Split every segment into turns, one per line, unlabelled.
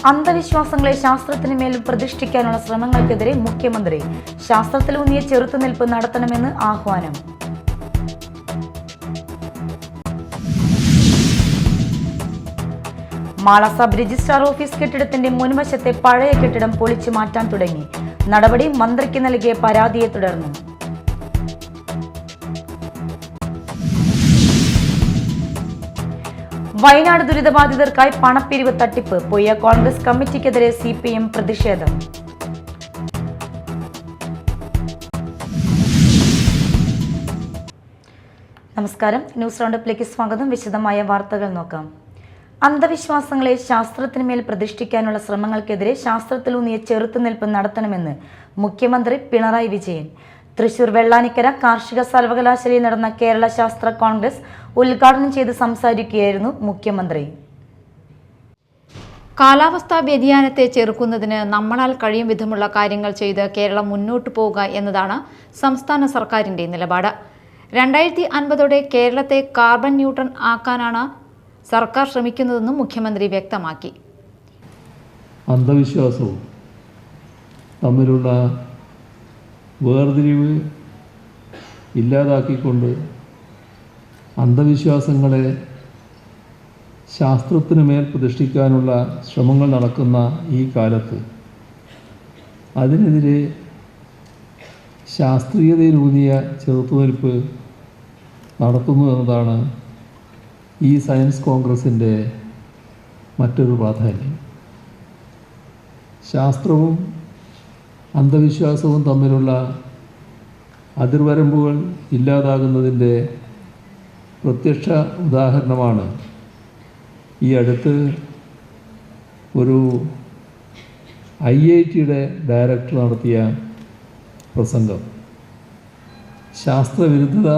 അന്ധവിശ്വാസങ്ങളെ ശാസ്ത്രത്തിന് മേൽ പ്രതിഷ്ഠിക്കാനുള്ള ശ്രമങ്ങൾക്കെതിരെ മുഖ്യമന്ത്രി ശാസ്ത്രത്തിലൂന്നിയ ചെറുത്തുനിൽപ്പ് നടത്തണമെന്ന് ആഹ്വാനം. മാള സബ് രജിസ്ട്രാർ ഓഫീസ് കെട്ടിടത്തിന്റെ മുൻവശത്തെ പഴയ കെട്ടിടം പൊളിച്ചു മാറ്റാൻ തുടങ്ങി. നടപടി മന്ത്രിക്ക് നൽകിയ പരാതിയെ തുടർന്ന്. വയനാട് ദുരിതബാധിതർക്കായി പണപ്പിരിവ് തട്ടിപ്പ്. പൊയ്യ കോൺഗ്രസ് കമ്മിറ്റിക്കെതിരെ CPM പ്രതിഷേധം. നമസ്കാരം, ന്യൂസ് റൗണ്ടപ്പിലേക്ക് സ്വാഗതം. വിശദമായ വാർത്തകൾ നോക്കാം. അന്ധവിശ്വാസങ്ങളെ ശാസ്ത്രത്തിന് മേൽ പ്രതിഷ്ഠിക്കാനുള്ള ശ്രമങ്ങൾക്കെതിരെ ശാസ്ത്രത്തിലൂന്നിയ ചെറുത്തുനിൽപ്പ് നടത്തണമെന്ന് മുഖ്യമന്ത്രി പിണറായി വിജയൻ. തൃശൂർ വെള്ളാനിക്കര കാർഷിക സർവകലാശാലയിൽ നടന്ന കേരള ശാസ്ത്ര കോൺഗ്രസ് ഉദ്ഘാടനം ചെയ്ത് സംസാരിക്കുകയായിരുന്നു മുഖ്യമന്ത്രി.
കാലാവസ്ഥാ വ്യതിയാനത്തെ ചെറുക്കുന്നതിന് നമ്മളാൽ കഴിയും വിധമുള്ള കാര്യങ്ങൾ ചെയ്ത് കേരളം മുന്നോട്ടു പോവുക എന്നതാണ് സംസ്ഥാന സർക്കാരിന്റെ നിലപാട്. 2050 കേരളത്തെ കാർബൺ ന്യൂട്രൽ ആക്കാനാണ് സർക്കാർ ശ്രമിക്കുന്നതെന്നും മുഖ്യമന്ത്രി വ്യക്തമാക്കി.
അന്ധവിശ്വാസവും തമ്മിലുള്ള വേർതിരിവ് ഇല്ലാതാക്കിക്കൊണ്ട് അന്ധവിശ്വാസങ്ങളെ ശാസ്ത്രത്തിന് മേൽ പ്രതിഷ്ഠിക്കാനുള്ള ശ്രമങ്ങൾ നടക്കുന്ന ഈ കാലത്ത് അതിനെതിരെ ശാസ്ത്രീയതയിലൂന്നിയ ചെറുത്തുനിൽപ്പ് നടത്തുന്നു എന്നതാണ് ഈ സയൻസ് കോൺഗ്രസിൻ്റെ മറ്റൊരു പ്രാധാന്യം. ശാസ്ത്രവും അന്ധവിശ്വാസവും തമ്മിലുള്ള അതിർവരമ്പുകൾ ഇല്ലാതാകുന്നതിൻ്റെ പ്രത്യക്ഷ ഉദാഹരണമാണ് ഈ അടുത്ത് ഒരു IITയുടെ ഡയറക്ടർ നടത്തിയ പ്രസംഗം. ശാസ്ത്രവിരുദ്ധത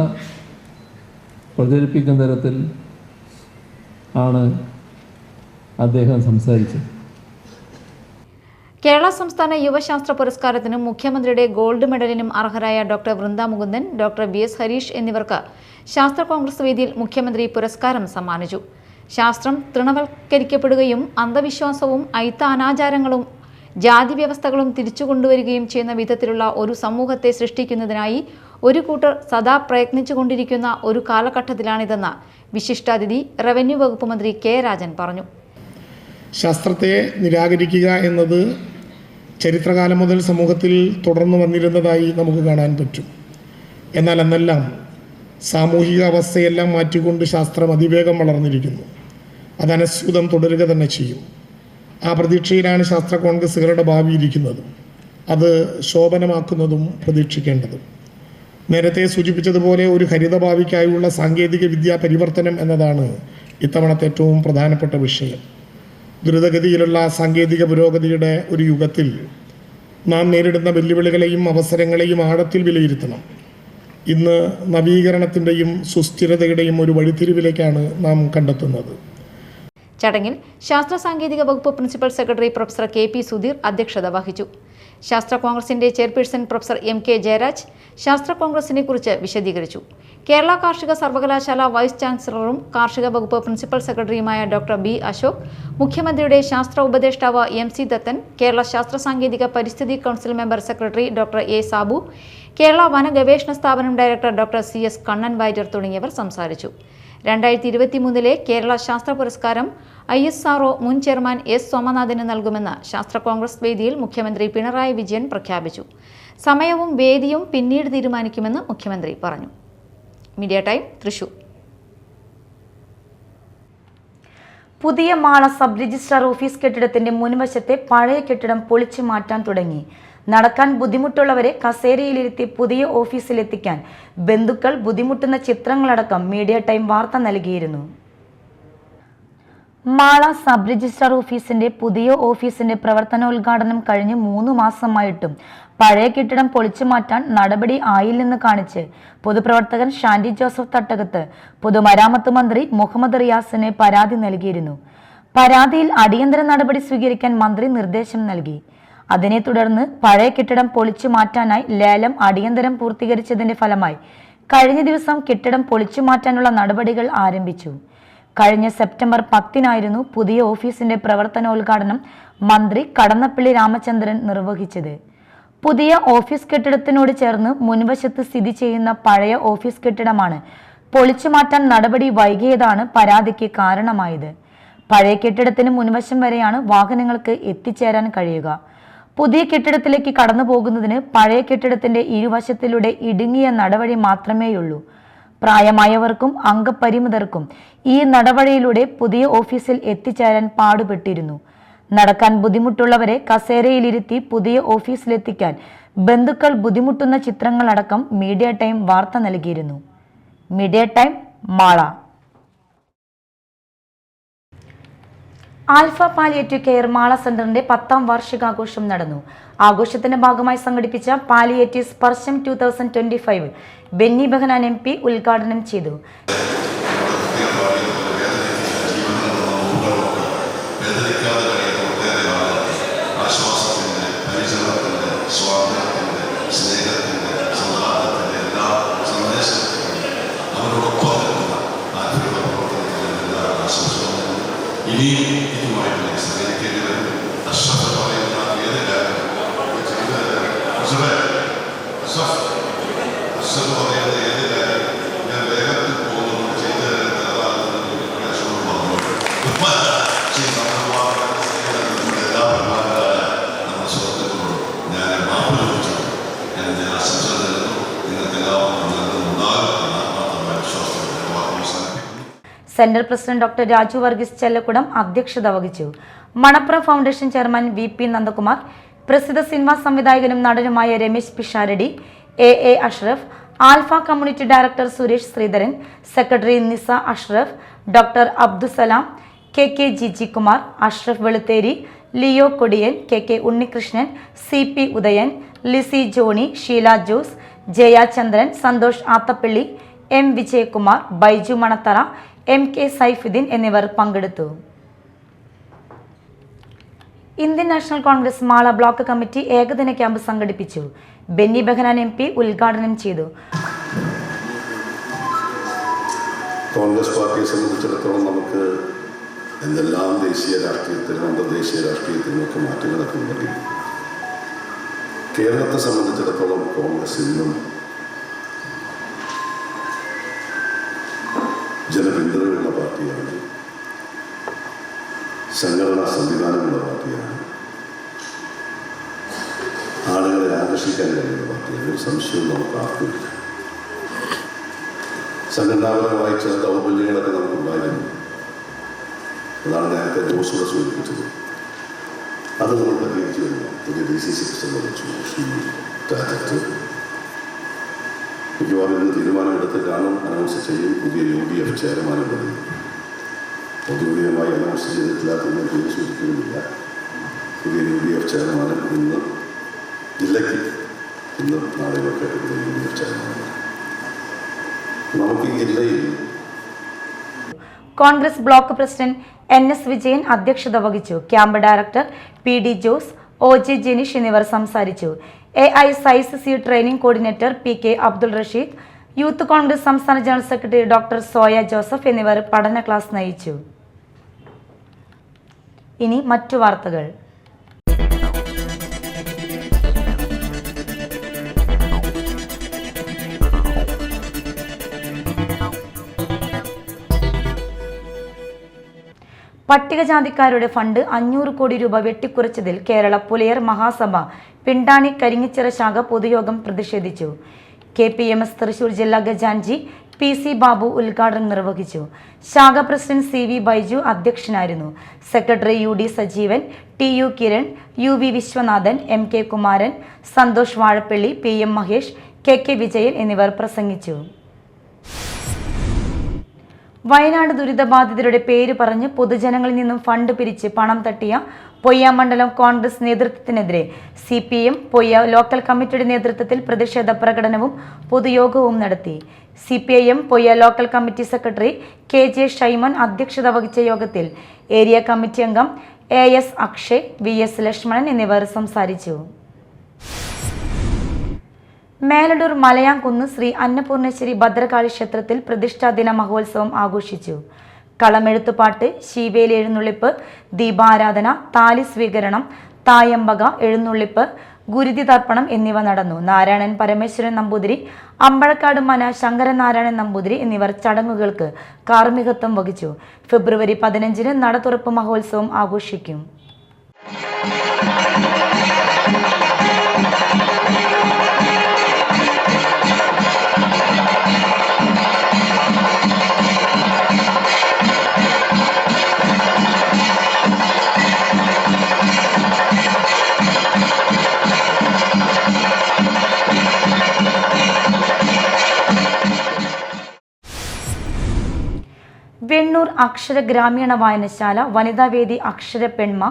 പ്രചരിപ്പിക്കുന്ന തരത്തിൽ ആണ് അദ്ദേഹം സംസാരിച്ചത്.
കേരള സംസ്ഥാന യുവശാസ്ത്ര പുരസ്കാരത്തിനും മുഖ്യമന്ത്രിയുടെ ഗോൾഡ് മെഡലിനും അർഹരായ doctor Vrinda Mukundan, doctor BS Harish എന്നിവർക്ക് ശാസ്ത്ര കോൺഗ്രസ് വേദിയിൽ മുഖ്യമന്ത്രി പുരസ്കാരം സമ്മാനിച്ചു. ശാസ്ത്രം തൃണവൽക്കരിക്കപ്പെടുകയും അന്ധവിശ്വാസവും അനാചാരങ്ങളും ജാതി വ്യവസ്ഥകളും തിരിച്ചുകൊണ്ടുവരികയും ചെയ്യുന്ന വിധത്തിലുള്ള ഒരു സമൂഹത്തെ സൃഷ്ടിക്കുന്നതിനായി ഒരു കൂട്ടർ സദാ പ്രയത്നിച്ചുകൊണ്ടിരിക്കുന്ന ഒരു കാലഘട്ടത്തിലാണിതെന്ന് വിശിഷ്ടാതിഥി റവന്യൂ വകുപ്പ് മന്ത്രി K. രാജൻ പറഞ്ഞു.
ശാസ്ത്രത്തെ നിരാകരിക്കുക എന്നത് ചരിത്രകാലം മുതൽ സമൂഹത്തിൽ തുടർന്നു വന്നിരുന്നതായി നമുക്ക് കാണാൻ പറ്റും. എന്നാൽ അന്നെല്ലാം സാമൂഹിക അവസ്ഥയെല്ലാം മാറ്റിക്കൊണ്ട് ശാസ്ത്രം അതിവേഗം വളർന്നിരിക്കുന്നു. അത് അനശ്വതം തുടരുക തന്നെ ചെയ്യും. ആ പ്രതീക്ഷയിലാണ് ശാസ്ത്ര കോൺഗ്രസുകളുടെ ഭാവി ഇരിക്കുന്നത്. അത് ശോഭനമാക്കുന്നതും പ്രതീക്ഷിക്കേണ്ടതും. നേരത്തെ സൂചിപ്പിച്ചതുപോലെ ഒരു ഹരിത ഭാവിക്കായുള്ള സാങ്കേതിക വിദ്യാ പരിവർത്തനം എന്നതാണ് ഇത്തവണത്തെ ഏറ്റവും പ്രധാനപ്പെട്ട വിഷയം. ദ്രുതഗതിയിലുള്ള സാങ്കേതിക പുരോഗതിയുടെ ഒരു യുഗത്തിൽ നാം നേരിടുന്ന വെല്ലുവിളികളെയും അവസരങ്ങളെയും ആഴത്തിൽ വിലയിരുത്തണം. ഇന്ന് നവീകരണത്തിൻ്റെയും സുസ്ഥിരതയുടെയും ഒരു വഴിത്തിരിവിലേക്കാണ് നാം കണ്ടെത്തുന്നത്.
ചടങ്ങിൽ ശാസ്ത്ര സാങ്കേതിക വകുപ്പ് principal secretary professor KP Sudheer അധ്യക്ഷത വഹിച്ചു. ശാസ്ത്ര കോൺഗ്രസിന്റെ ചെയർപേഴ്സൺ പ്രൊഫസർ MK ജയരാജ് ശാസ്ത്ര കോൺഗ്രസിനെ കുറിച്ച് വിശദീകരിച്ചു. കേരള കാർഷിക സർവകലാശാല വൈസ് ചാൻസലറും കാർഷിക വകുപ്പ് പ്രിൻസിപ്പൽ സെക്രട്ടറിയുമായ ഡോക്ടർ B. അശോക്, മുഖ്യമന്ത്രിയുടെ ശാസ്ത്ര ഉപദേഷ്ടാവ് MC ദത്തൻ, കേരള ശാസ്ത്ര സാങ്കേതിക പരിസ്ഥിതി council member secretary doctor A. Sabu, Kerala വന ഗവേഷണ സ്ഥാപനം director doctor CS Kannan Warrier തുടങ്ങിയവർ സംസാരിച്ചു. 2023 കേരള ശാസ്ത്ര പുരസ്കാരം ISRO മുൻ ചെയർമാൻ S. സോമനാഥന് നൽകുമെന്ന് ശാസ്ത്ര കോൺഗ്രസ് വേദിയിൽ മുഖ്യമന്ത്രി പിണറായി വിജയൻ പ്രഖ്യാപിച്ചു. സമയവും വേദിയും പിന്നീട് തീരുമാനിക്കുമെന്ന് മുഖ്യമന്ത്രി പറഞ്ഞു. Media time, Thrissur.
പുതിയ മാള സബ് രജിസ്ട്രാർ ഓഫീസ് കെട്ടിടത്തിന്റെ മുൻവശത്തെ പഴയ കെട്ടിടം പൊളിച്ചു മാറ്റാൻ തുടങ്ങി. നടക്കാൻ ബുദ്ധിമുട്ടുള്ളവരെ കസേരയിലിരുത്തി പുതിയ ഓഫീസിലെത്തിക്കാൻ ബന്ധുക്കൾ ബുദ്ധിമുട്ടുന്ന ചിത്രങ്ങളടക്കം മീഡിയ ടൈം വാർത്ത നൽകിയിരുന്നു. മാള സബ് രജിസ്ട്രാർ ഓഫീസിന്റെ പുതിയ ഓഫീസിന്റെ പ്രവർത്തനോദ്ഘാടനം കഴിഞ്ഞ് 3 മാസമായിട്ടും പഴയ കെട്ടിടം പൊളിച്ചു മാറ്റാൻ നടപടി ആയില്ലെന്ന് കാണിച്ച് പൊതുപ്രവർത്തകൻ ഷാൻഡി ജോസഫ് തട്ടകത്ത് പൊതുമരാമത്ത് മന്ത്രി മുഹമ്മദ് റിയാസിന് പരാതി നൽകിയിരുന്നു. പരാതിയിൽ അടിയന്തര നടപടി സ്വീകരിക്കാൻ മന്ത്രി നിർദ്ദേശം നൽകി. അതിനെ തുടർന്ന് പഴയ കെട്ടിടം പൊളിച്ചു മാറ്റാനായി ലേലം അടിയന്തരം പൂർത്തീകരിച്ചതിന്റെ ഫലമായി കഴിഞ്ഞ ദിവസം കെട്ടിടം പൊളിച്ചു മാറ്റാനുള്ള നടപടികൾ ആരംഭിച്ചു. കഴിഞ്ഞ സെപ്റ്റംബർ 10-നായിരുന്നു പുതിയ ഓഫീസിന്റെ പ്രവർത്തനോദ്ഘാടനം മന്ത്രി കടന്നപ്പള്ളി രാമചന്ദ്രൻ നിർവഹിച്ചത്. പുതിയ ഓഫീസ് കെട്ടിടത്തിനോട് ചേർന്ന് മുൻവശത്ത് സ്ഥിതി ചെയ്യുന്ന പഴയ ഓഫീസ് കെട്ടിടമാണ് പൊളിച്ചു മാറ്റാൻ നടപടി വൈകിയതാണ് പരാതിക്ക് കാരണമായത്. പഴയ കെട്ടിടത്തിന് മുൻവശം വരെയാണ് വാഹനങ്ങൾക്ക് എത്തിച്ചേരാൻ കഴിയുക. പുതിയ കെട്ടിടത്തിലേക്ക് കടന്നു പോകുന്നതിന് പഴയ കെട്ടിടത്തിന്റെ ഇരുവശത്തിലൂടെ ഇടുങ്ങിയ നടവഴി മാത്രമേയുള്ളൂ. പ്രായമായവർക്കും അംഗപരിമിതർക്കും ഈ നടവഴിയിലൂടെ പുതിയ ഓഫീസിൽ എത്തിച്ചേരാൻ പാടുപെട്ടിരുന്നു. നടക്കാൻ ബുദ്ധിമുട്ടുള്ളവരെ കസേരയിലിരുത്തി പുതിയ ഓഫീസിലെത്തിക്കാൻ ബന്ധുക്കൾ ബുദ്ധിമുട്ടുന്ന ചിത്രങ്ങളടക്കം മീഡിയ ടൈം വാർത്ത നൽകിയിരുന്നു. Media time Mala. Alpha palliative care Mala സെന്ററിന്റെ 10ാം വാർഷികാഘോഷം നടന്നു. ആഘോഷത്തിന്റെ ഭാഗമായി സംഘടിപ്പിച്ച പാലിയേറ്റീവ് സ്പർശം 2025 ബെന്നി ബെഹനാൻ MP ഉദ്ഘാടനം ചെയ്തു. Centre president doctor Raju Varghese Chalakudy അധ്യക്ഷത വഹിച്ചു. Manappuram foundation chairman VP Nandakumar, പ്രസിദ്ധ സിനിമാ സംവിധായകനും നടനുമായ Ramesh Pisharody, AA Ashraf, alpha community director Suresh Sreedharan, secretary Nisa Ashraf, doctor Abdussalam, KK Giji Kumar, Ashraf Veluthery, Leo Kodiyan, KK Unnikrishnan, CP Udayan, Lissy Johny, Sheela Jose, Jaya Chandran, Santhosh Athappilly, M Vijayakumar, Baiju Manathara, MK Saifuddin എന്നിവർ പങ്കെടുത്തു. Indian National Congress Mala block committee ഏകദിന ക്യാമ്പ് സംഘടിപ്പിച്ചു. ബെന്നി ബെഹനാൻ MP ഉദ്ഘാടനം ചെയ്തു.
കോൺഗ്രസ് പാർട്ടിയെ സംബന്ധിച്ചിടത്തോളം നമുക്ക് എന്തെല്ലാം ദേശീയ രാഷ്ട്രീയത്തിലും അന്തർദേശീയ രാഷ്ട്രീയത്തിലുമൊക്കെ മാറ്റങ്ങളൊക്കെ ഉണ്ടെങ്കിൽ കേരളത്തെ സംബന്ധിച്ചിടത്തോളം കോൺഗ്രസ് ഇന്നും ജനപിന്തുണയുള്ള പാർട്ടിയാണ്, സംഘടനാ സംവിധാനമുള്ള പാർട്ടിയാണ്, ആളുകളെ ആകർഷിക്കാൻ കഴിയുന്ന പാർട്ടിയാണ്. ഒരു സംശയവും നമുക്ക് ആർക്കുമില്ല. സംഘടനാപരമായി ചില ദൗർബല്യങ്ങളൊക്കെ നമുക്കുണ്ടായിരുന്നു. അതാണ് നേരത്തെ ജോസൂടെ സൂചിപ്പിച്ചത്. അത് നമ്മൾ പരിഹരിച്ചു വരുന്നു. പുതിയ DCC പ്രസിഡന്റ് വെച്ചു ശ്രീ രാജത്ത് മിക്കവാറും ഇന്ന് തീരുമാനമെടുത്ത് കാണും, അനൗൺസ് ചെയ്യും. പുതിയ UDF ചെയർമാനും വരും. ഔദ്യോഗികമായി അനൗൺസ് ചെയ്തിട്ടില്ലാത്ത പേര് സൂചിക്കുന്നില്ല. പുതിയ UDF ചെയർമാനും ഇന്ന് ജില്ലയ്ക്ക് ഇന്ന് നാളെയൊക്കെ പുതിയ UDF ചെയർമാനും. നമുക്ക് ഈ ജില്ലയിൽ
Congress block president NS Vijayan അധ്യക്ഷത വഹിച്ചു. Camp director PD Jose, OJ Jenish എന്നിവർ സംസാരിച്ചു. AISICC training coordinator PK Abdul Rasheed, youth Congress സംസ്ഥാന general secretary doctor Soya Joseph എന്നിവർ പഠന ക്ലാസ് നയിച്ചു. ഇനി മറ്റു വാർത്തകൾ. പട്ടികജാതിക്കാരുടെ ഫണ്ട് 500 കോടി രൂപ വെട്ടിക്കുറച്ചതിൽ കേരള പുലയർ മഹാസഭ പിണ്ടാണി കരിങ്ങിച്ചിറ ശാഖ പൊതുയോഗം പ്രതിഷേധിച്ചു. KPMS തൃശൂർ ജില്ലാ ഖജാൻജി PC ബാബു ഉദ്ഘാടനം നിർവഹിച്ചു. ശാഖ പ്രസിഡന്റ് CV ബൈജു അധ്യക്ഷനായിരുന്നു. Secretary UD Sajeevan, TU Kiran, UV Viswanathan, MK Kumaran, Santhosh Vazhappally, PM Mahesh, KK Vijayan എന്നിവർ പ്രസംഗിച്ചു. വയനാട് ദുരിതബാധിതരുടെ പേര് പറഞ്ഞ് പൊതുജനങ്ങളിൽ നിന്നും ഫണ്ട് പിരിച്ച് പണം തട്ടിയ പൊയ്യ മണ്ഡലം കോൺഗ്രസ് നേതൃത്വത്തിനെതിരെ CPM പൊയ്യ ലോക്കൽ കമ്മിറ്റിയുടെ നേതൃത്വത്തിൽ പ്രതിഷേധ പ്രകടനവും പൊതുയോഗവും നടത്തി. CPIM Poyya local committee secretary KJ ഷൈമൻ അധ്യക്ഷത വഹിച്ച യോഗത്തിൽ ഏരിയ കമ്മിറ്റി അംഗം AS അക്ഷയ്, VS ലക്ഷ്മണൻ എന്നിവർ സംസാരിച്ചു. മേലടൂർ മലയാംകുന്ന് ശ്രീ അന്നപൂർണേശ്വരി ഭദ്രകാളി ക്ഷേത്രത്തിൽ പ്രതിഷ്ഠാദിന മഹോത്സവം ആഘോഷിച്ചു. കളമെഴുത്തുപാട്ട്, ശീവേലി എഴുന്നള്ളിപ്പ്, ദീപാരാധന, താലി സ്വീകരണം, തായമ്പക എഴുന്നള്ളിപ്പ്, ഗുരുതി തർപ്പണം എന്നിവ നടന്നു. നാരായണൻ പരമേശ്വരൻ നമ്പൂതിരി, അമ്പഴക്കാട് മന ശങ്കരനാരായണൻ നമ്പൂതിരി എന്നിവർ ചടങ്ങുകൾക്ക് കാർമ്മികത്വം വഹിച്ചു. ഫെബ്രുവരി 15-ന് നട തുറപ്പ് മഹോത്സവം ആഘോഷിക്കും. വെണ്ണൂർ അക്ഷര ഗ്രാമീണ വായനശാല, വനിതാവേദി അക്ഷര പെൺമ,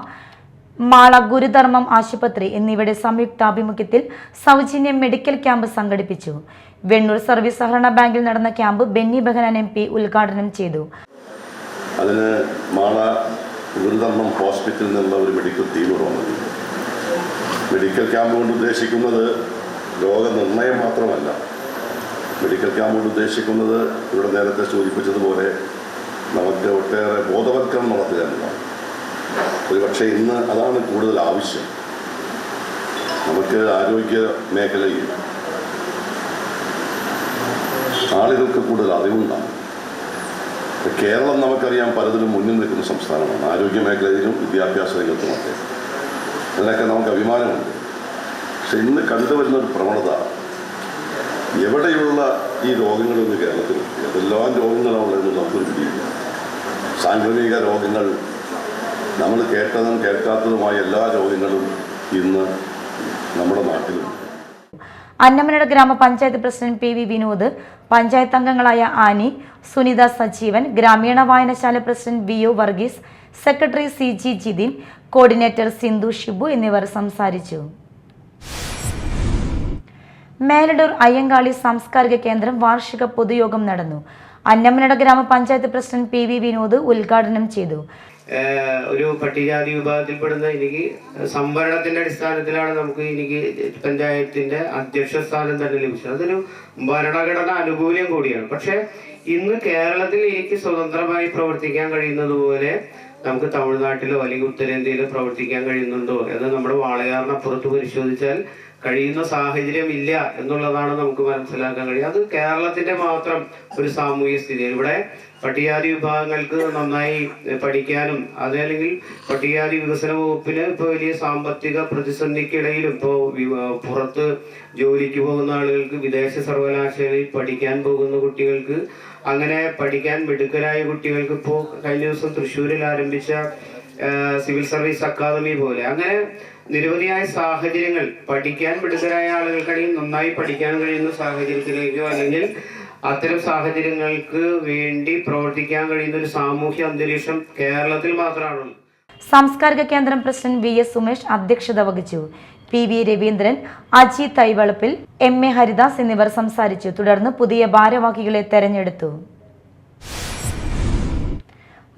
മാള ഗുരുധർമ്മം ആശുപത്രി എന്നിവയുടെ സംയുക്താഭിമുഖ്യത്തിൽ സൗജന്യ മെഡിക്കൽ ക്യാമ്പ് സംഘടിപ്പിച്ചു. വെണ്ണൂർ സർവീസ് സഹകരണ ബാങ്കിൽ നടന്ന ക്യാമ്പ് ബെന്നി ബെഹനാൻ MP ഉദ്ഘാടനം ചെയ്തു.
അതിന് മാള ഗുരുധർമ്മം ഹോസ്പിറ്റലിൽ നിന്നുള്ള ഒരു മെഡിക്കൽ ടീം വന്നു. മെഡിക്കൽ ക്യാമ്പ് കൊണ്ട് ഉദ്ദേശിക്കുന്നത് രോഗനിർണയം മാത്രമല്ല. മെഡിക്കൽ ക്യാമ്പ് കൊണ്ട് ഉദ്ദേശിക്കുന്നത് ഇവിടെ നേരത്തെ സൂചിപ്പിച്ചതുപോലെ നമുക്ക് ഒട്ടേറെ ബോധവൽക്കരണം നടത്തുക എന്നതാണ്. ഒരുപക്ഷെ ഇന്ന് അതാണ് കൂടുതൽ ആവശ്യം. നമുക്ക് ആരോഗ്യ മേഖലയിൽ ആളുകൾക്ക് കൂടുതൽ അറിവുണ്ടാകും. കേരളം നമുക്കറിയാം പലതിലും മുന്നിൽ നിൽക്കുന്ന സംസ്ഥാനമാണ്. ആരോഗ്യ മേഖലയിലും വിദ്യാഭ്യാസ രംഗത്തുമൊക്കെ അതിനൊക്കെ നമുക്ക് അഭിമാനമുണ്ട്. പക്ഷെ ഇന്ന് കണ്ടുവരുന്നൊരു പ്രവണത, എവിടെയുള്ള ഈ രോഗങ്ങളൊന്നും കേരളത്തിലുണ്ട്. ഏതെല്ലാം രോഗങ്ങളാണുള്ളതെന്ന് നമുക്കൊരു പിടിയില്ല. സാംക്രമിക രോഗങ്ങൾ, നമ്മൾ കേട്ടതും കേൾക്കാത്തതുമായ എല്ലാ രോഗങ്ങളും ഇന്ന് നമ്മുടെ നാട്ടിലുണ്ട്.
അന്നമനട ഗ്രാമപഞ്ചായത്ത് പ്രസിഡന്റ് PV വിനോദ്, പഞ്ചായത്ത് അംഗങ്ങളായ ആനി, സുനിത സജീവൻ, ഗ്രാമീണ വായനശാല president VO Varghese, secretary CG Jithin, coordinator Sindhu Shibu എന്നിവർ സംസാരിച്ചു. മേലടൂർ അയ്യങ്കാളി സാംസ്കാരിക കേന്ദ്രം വാർഷിക പൊതുയോഗം നടന്നു. അന്നമനട ഗ്രാമപഞ്ചായത്ത് പ്രസിഡന്റ് PV വിനോദ് ഉദ്ഘാടനം ചെയ്തു.
ഒരു പട്ടികജാതി വിഭാഗത്തിൽപ്പെടുന്ന എനിക്ക് സംവരണത്തിന്റെ അടിസ്ഥാനത്തിലാണ് എനിക്ക് പഞ്ചായത്തിന്റെ അധ്യക്ഷ സ്ഥാനം തന്നെ ലഭിച്ചത്. അതൊരു ഭരണഘടന ആനുകൂല്യം കൂടിയാണ്. പക്ഷെ ഇന്ന് കേരളത്തിൽ എനിക്ക് സ്വതന്ത്രമായി പ്രവർത്തിക്കാൻ കഴിയുന്നത് പോലെ നമുക്ക് തമിഴ്നാട്ടിലോ അല്ലെങ്കിൽ ഉത്തരേന്ത്യയിലോ പ്രവർത്തിക്കാൻ കഴിയുന്നുണ്ടോ എന്ന് നമ്മുടെ വാളയാറിനപ്പുറത്ത് പരിശോധിച്ചാൽ കഴിയുന്ന സാഹചര്യം ഇല്ല എന്നുള്ളതാണ് നമുക്ക് മനസ്സിലാക്കാൻ കഴിയും. അത് കേരളത്തിന്റെ മാത്രം ഒരു സാമൂഹ്യ സ്ഥിതിയാണ്. ഇവിടെ പട്ടികജാതി വിഭാഗങ്ങൾക്ക് നന്നായി പഠിക്കാനും അതല്ലെങ്കിൽ പട്ടികജാതി വികസന വകുപ്പിന് ഇപ്പോൾ വലിയ സാമ്പത്തിക പ്രതിസന്ധിക്കിടയിലും ഇപ്പോൾ പുറത്ത് ജോലിക്ക് പോകുന്ന ആളുകൾക്ക്, വിദേശ സർവകലാശാലയിൽ പഠിക്കാൻ പോകുന്ന കുട്ടികൾക്ക്, അങ്ങനെ പഠിക്കാൻ മിടുക്കരായ കുട്ടികൾക്ക് ഇപ്പോൾ കഴിഞ്ഞ ദിവസം തൃശ്ശൂരിൽ ആരംഭിച്ച സിവിൽ സർവീസ് അക്കാദമി പോലെ അങ്ങനെ നിരവധിയായ സാഹചര്യങ്ങൾ, പഠിക്കാൻ മിടുക്കരായ ആളുകൾക്കിടയിൽ നന്നായി പഠിക്കാൻ കഴിയുന്ന സാഹചര്യത്തിലേക്കോ അല്ലെങ്കിൽ അത്തരം സാഹചര്യങ്ങൾക്ക് വേണ്ടി പ്രവർത്തിക്കാൻ കഴിയുന്ന ഒരു സാമൂഹ്യ അന്തരീക്ഷം കേരളത്തിൽ മാത്രമാണുള്ളത്.
സാംസ്കാരിക കേന്ദ്രം പ്രസിഡന്റ് VS സുമേഷ് അധ്യക്ഷത വഹിച്ചു. PV രവീന്ദ്രൻ, അജി തൈവളപ്പിൽ, MA ഹരിദാസ് എന്നിവർ സംസാരിച്ചു. തുടർന്ന് പുതിയ ഭാരവാഹികളെ തെരഞ്ഞെടുത്തു.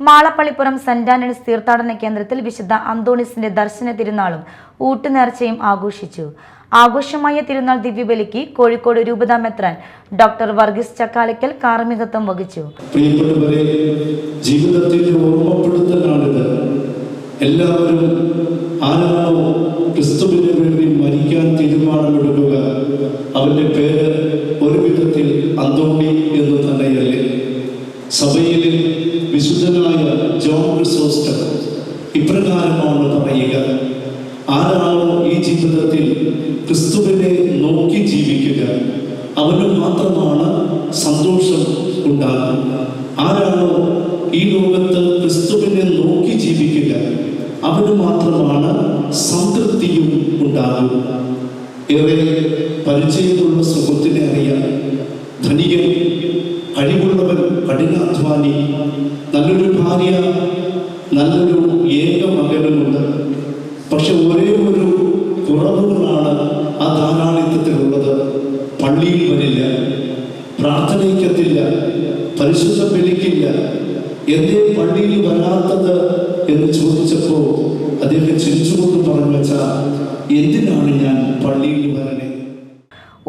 മാളപ്പള്ളിപ്പുറം സെന്റ് ആന്റണീസ് തീർത്ഥാടന കേന്ദ്രത്തിൽ വിശുദ്ധ അന്തോണീസിന്റെ ദർശന തിരുനാളും ഊട്ടുനേർച്ചയും ആഘോഷിച്ചു. ആഘോഷമായ തിരുനാൾ ദിവ്യബലിക്ക് കോഴിക്കോട് രൂപത മെത്രാൻ ഡോക്ടർ വർഗീസ് ചക്കാലക്കൽ കാർമ്മികത്വം വഹിച്ചു.
പ്രിയപ്പെട്ടവരെ, ജീവിതത്തിന്റെ ഓർമ്മപ്പെടുത്തലാണിത്. എല്ലാവരും ആരാണോ ക്രിസ്തുവിന് വേണ്ടി മരിക്കാൻ തീരുമാനമെടുക്കുക, അവന്റെ പേര് ഒരു വിധത്തിൽ അന്തോണി എന്ന് തന്നെയല്ലേ. സഭയിൽ വിശുദ്ധനായ ജോൺ ക്രിസോസ്റ്റം ഇപ്രകാരമാണ് പറയുക: ആരാണോ ഈ ജീവിതത്തിൽ ക്രിസ്തുവിനെ നോക്കി ജീവിക്കുക, അവന് മാത്രമാണ് സന്തോഷം ഉണ്ടാകുക. ആരാണോ ഈ ലോകത്ത് ക്രിസ്തുവിനെ നോക്കി ജീവിക്കുക, അവന് മാത്രമാണ് സംതൃപ്തിയും ഉണ്ടാകുക. ഏറെ പരിചയമുള്ള സുഹൃത്തിനെ അറിയാം. ധനികൻ, കഴിവുള്ളവൻ, കഠിനാധ്വാനി, നല്ലൊരു ഭാര്യ, നല്ലൊരു ഏക മകനുമുണ്ട്. പക്ഷെ ഒരേ ഒരു കുറവുകളാണ് ആ ധാരാളിത്തത്തിലുള്ളത്. പള്ളിയിൽ വരില്ല, പ്രാർത്ഥനയ്ക്കെത്തില്ല, പരിശുദ്ധ ബലിക്കില്ല. എന്തേ പള്ളിയിൽ വരാത്തത് എന്ന് ചോദിച്ചപ്പോൾ അദ്ദേഹം ചിരിച്ചുകൊണ്ട് പറഞ്ഞു വെച്ചാൽ, എന്തിനാണ് ഞാൻ പള്ളിയിൽ വരണേ?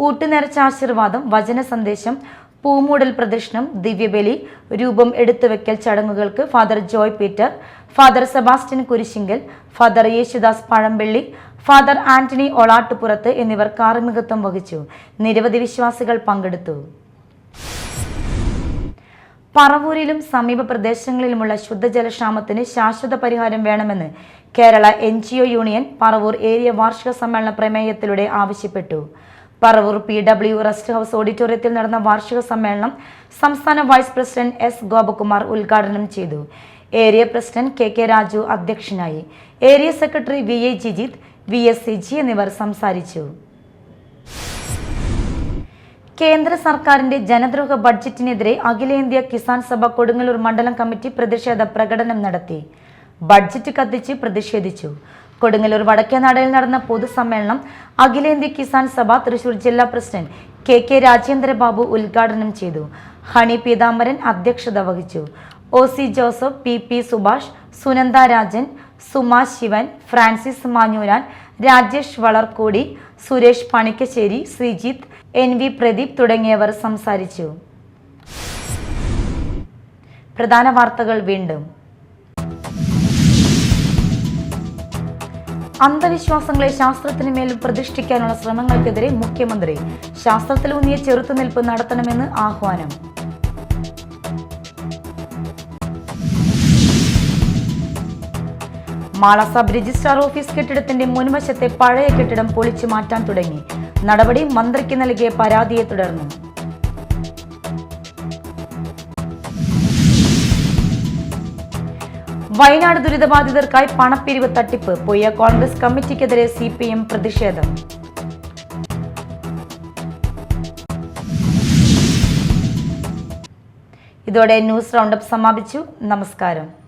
ഊട്ടുനേർച്ച ആശീർവാദം, വചന സന്ദേശം, പൂമൂടൽ പ്രദക്ഷിണം, ദിവ്യബലി, രൂപം എടുത്തുവെക്കൽ ചടങ്ങുകൾക്ക് father Joy Peter, father Sebastian Kurisingal, father Yesudas Pazhampally, father Antony Olattupurath എന്നിവർ കാർമ്മികത്വം വഹിച്ചു. നിരവധി വിശ്വാസികൾ പങ്കെടുത്തു. പറവൂരിലും സമീപ പ്രദേശങ്ങളിലുമുള്ള ശുദ്ധജലക്ഷാമത്തിന് ശാശ്വത പരിഹാരം വേണമെന്ന് Kerala NGO union Paravur area വാർഷിക സമ്മേളന പ്രമേയത്തിലൂടെ ആവശ്യപ്പെട്ടു. പറവൂർ PW റെസ്റ്റ് ഹൗസ് ഓഡിറ്റോറിയത്തിൽ നടന്ന വാർഷിക സമ്മേളനം സംസ്ഥാന വൈസ് പ്രസിഡന്റ് S ഗോപകുമാർ ഉദ്ഘാടനം ചെയ്തു. ഏരിയ പ്രസിഡന്റ് KK രാജു അധ്യക്ഷനായി. Area secretary VA Jijith, VSCG എന്നിവർ സംസാരിച്ചു. കേന്ദ്ര സർക്കാരിന്റെ ജനദ്രോഹ ബഡ്ജറ്റിനെതിരെ അഖിലേന്ത്യാ കിസാൻ സഭ കൊടുങ്ങല്ലൂർ മണ്ഡലം കമ്മിറ്റി പ്രതിഷേധ പ്രകടനം നടത്തി. ബഡ്ജറ്റ് കത്തിച്ച് പ്രതിഷേധിച്ചു. കൊടുങ്ങല്ലൂർ വടക്കേനാടയിൽ നടന്ന പൊതുസമ്മേളനം അഖിലേന്ത്യാ കിസാൻ സഭ തൃശൂർ ജില്ലാ പ്രസിഡന്റ് KK രാജേന്ദ്രബാബു ഉദ്ഘാടനം ചെയ്തു. ഹണി പീതാംബരൻ അധ്യക്ഷത വഹിച്ചു. OC Joseph, PP Subhash, Sunanda Rajan, Suma Sivan, Francis Manjooran, Rajesh Valarkodi, Suresh Panikkassery, Sreejith, NV Pradeep തുടങ്ങിയവർ സംസാരിച്ചു. പ്രധാന വാർത്തകൾ വീണ്ടും. അന്ധവിശ്വാസങ്ങളെ ശാസ്ത്രത്തിന് മേലും പ്രതിഷ്ഠിക്കാനുള്ള ശ്രമങ്ങൾക്കെതിരെ മുഖ്യമന്ത്രി. ശാസ്ത്രത്തിലൂന്നിയ ചെറുത്തുനിൽപ്പ് നടത്തണമെന്ന് ആഹ്വാനം. മാള സബ് രജിസ്ട്രാർ ഓഫീസ് കെട്ടിടത്തിന്റെ മുൻവശത്തെ പഴയ കെട്ടിടം പൊളിച്ചു മാറ്റാൻ തുടങ്ങി. നടപടി മന്ത്രിക്ക് നൽകിയ പരാതിയെ തുടർന്ന്. വയനാട് ദുരിതബാധിതർക്കായി പണപ്പിരിവ് തട്ടിപ്പ്. പൊയ്യ കോൺഗ്രസ് കമ്മിറ്റിക്കെതിരെ CPM പ്രതിഷേധം. ഇതോടെ ന്യൂസ് റൗണ്ടപ്പ് സമാപിച്ചു. നമസ്കാരം.